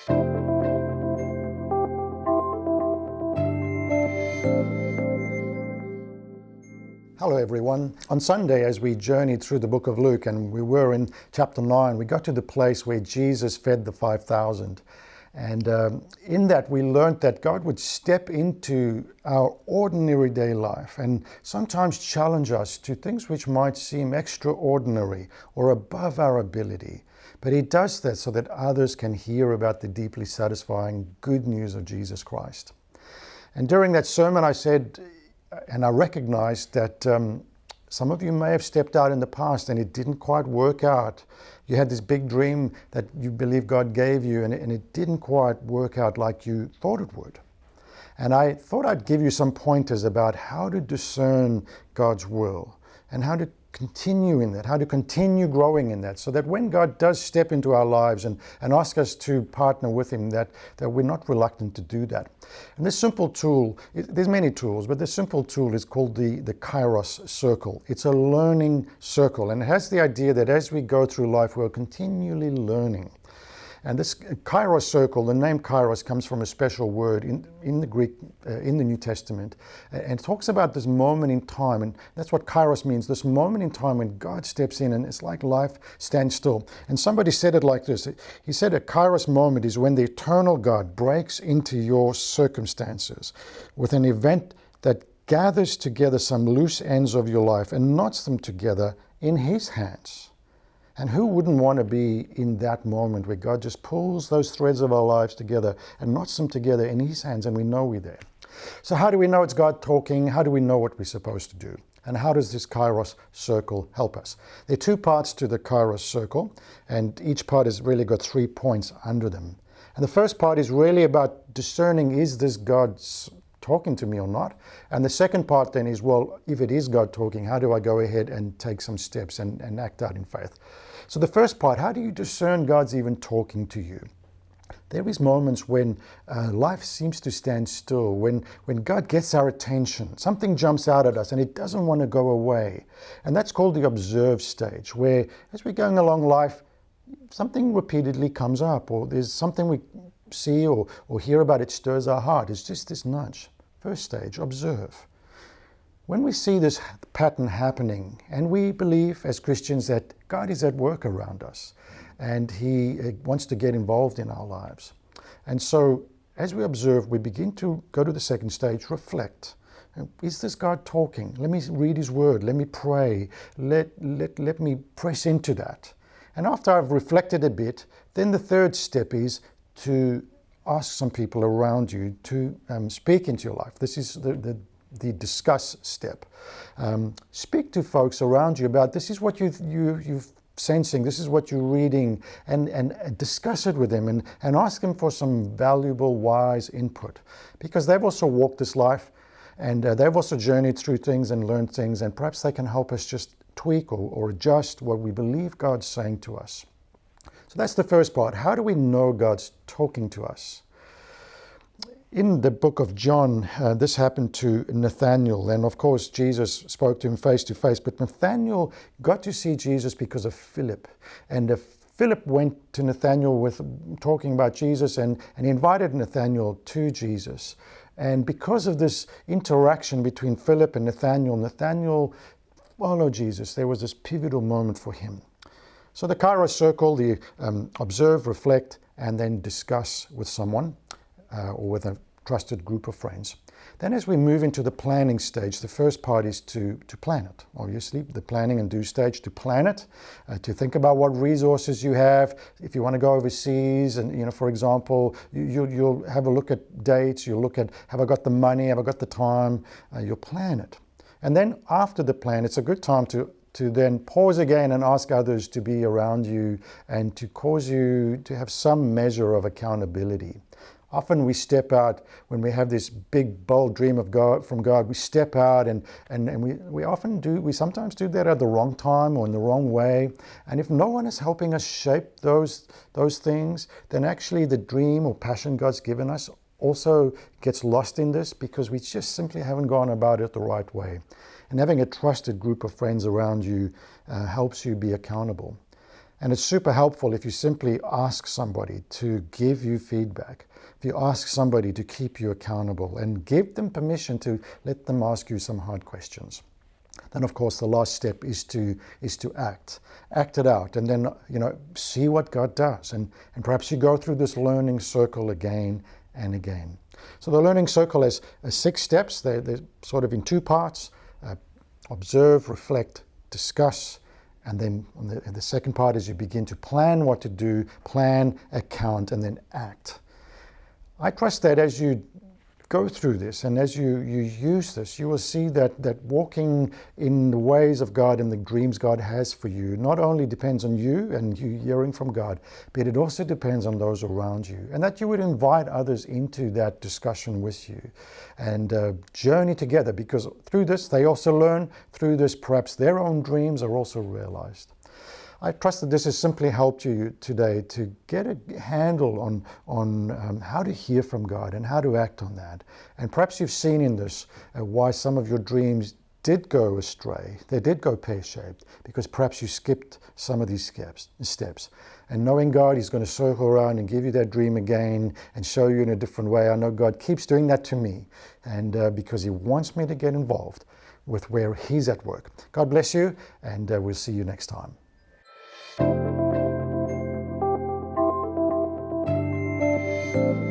Hello everyone. On Sunday, as we journeyed through the book of Luke, and we were in chapter 9, we got to the place where Jesus fed the 5,000. And in that we learned that God would step into our ordinary day life and sometimes challenge us to things which might seem extraordinary or above our ability. But He does that so that others can hear about the deeply satisfying good news of Jesus Christ. And during that sermon I said, and I recognized that some of you may have stepped out in the past and it didn't quite work out. You had this big dream that you believe God gave you, and it didn't quite work out like you thought it would. And I thought I'd give you some pointers about how to discern God's will and how to continue in that, how to continue growing in that, so that when God does step into our lives and ask us to partner with Him, that we're not reluctant to do that. And this simple tool, there's many tools, but this simple tool is called the Kairos Circle. It's a learning circle, and it has the idea that as we go through life, we're continually learning. And this Kairos circle, the name Kairos comes from a special word in the Greek, in the New Testament, and it talks about this moment in time, and that's what Kairos means, this moment in time when God steps in and it's like life stands still. And somebody said it like this, he said a Kairos moment is when the eternal God breaks into your circumstances with an event that gathers together some loose ends of your life and knots them together in His hands. And who wouldn't want to be in that moment where God just pulls those threads of our lives together and knots them together in His hands, and we know we're there. So how do we know it's God talking? How do we know what we're supposed to do? And how does this Kairos circle help us? There are two parts to the Kairos circle, and each part has really got 3 points under them. And the first part is really about discerning, is this God talking to me or not? And the second part then is, well, if it is God talking, how do I go ahead and take some steps and act out in faith? So the first part, how do you discern God's even talking to you? There is moments when life seems to stand still, when God gets our attention, something jumps out at us and it doesn't want to go away. And that's called the observe stage, where as we're going along life, something repeatedly comes up, or there's something we see or hear about, it stirs our heart. It's just this nudge. First stage, observe. When we see this pattern happening, and we believe as Christians that God is at work around us and He wants to get involved in our lives. And so as we observe, we begin to go to the second stage, reflect. Is this God talking? Let me read His word. Let me pray. Let me press into that. And after I've reflected a bit, then the third step is to ask some people around you to speak into your life. This is the discuss step. Speak to folks around you about this is what you're sensing, this is what you're reading, and discuss it with them and ask them for some valuable, wise input, because they've also walked this life and they've also journeyed through things and learned things, and perhaps they can help us just tweak or adjust what we believe God's saying to us. So that's the first part. How do we know God's talking to us? In the book of John, this happened to Nathanael, and of course Jesus spoke to him face to face, but Nathanael got to see Jesus because of Philip. And Philip went to Nathanael with talking about Jesus, and he invited Nathanael to Jesus. And because of this interaction between Philip and Nathanael followed Jesus. There was this pivotal moment for him. So the Kairos circle, the observe, reflect, and then discuss with someone or with a trusted group of friends. Then as we move into the planning stage, the first part is to plan it. Obviously, the planning and do stage, to plan it, to think about what resources you have. If you want to go overseas and, for example, you'll have a look at dates, you'll look at, have I got the money, have I got the time? You'll plan it. And then after the plan, it's a good time to then pause again and ask others to be around you and to cause you to have some measure of accountability. Often we step out when we have this big, bold dream of God, from God. We step out and we sometimes do that at the wrong time or in the wrong way. And if no one is helping us shape those things, then actually the dream or passion God's given us also gets lost in this because we just simply haven't gone about it the right way. And having a trusted group of friends around you helps you be accountable. And it's super helpful if you simply ask somebody to give you feedback. If you ask somebody to keep you accountable and give them permission to let them ask you some hard questions. Then, of course, the last step is to act it out, and then see what God does, and perhaps you go through this learning circle again and again. So the learning circle has 6 steps. They're sort of in 2 parts: observe, reflect, discuss, and then the second part is you begin to plan what to do, plan, account, and then act. I trust that as you go through this and as you use this, you will see that walking in the ways of God and the dreams God has for you not only depends on you and you hearing from God, but it also depends on those around you, and that you would invite others into that discussion with you and journey together, because through this they also learn, through this perhaps their own dreams are also realized. I trust that this has simply helped you today to get a handle on how to hear from God and how to act on that. And perhaps you've seen in this why some of your dreams did go astray. They did go pear-shaped because perhaps you skipped some of these steps. And knowing God, He's going to circle around and give you that dream again and show you in a different way. I know God keeps doing that to me, and because He wants me to get involved with where He's at work. God bless you, and we'll see you next time. Thank you.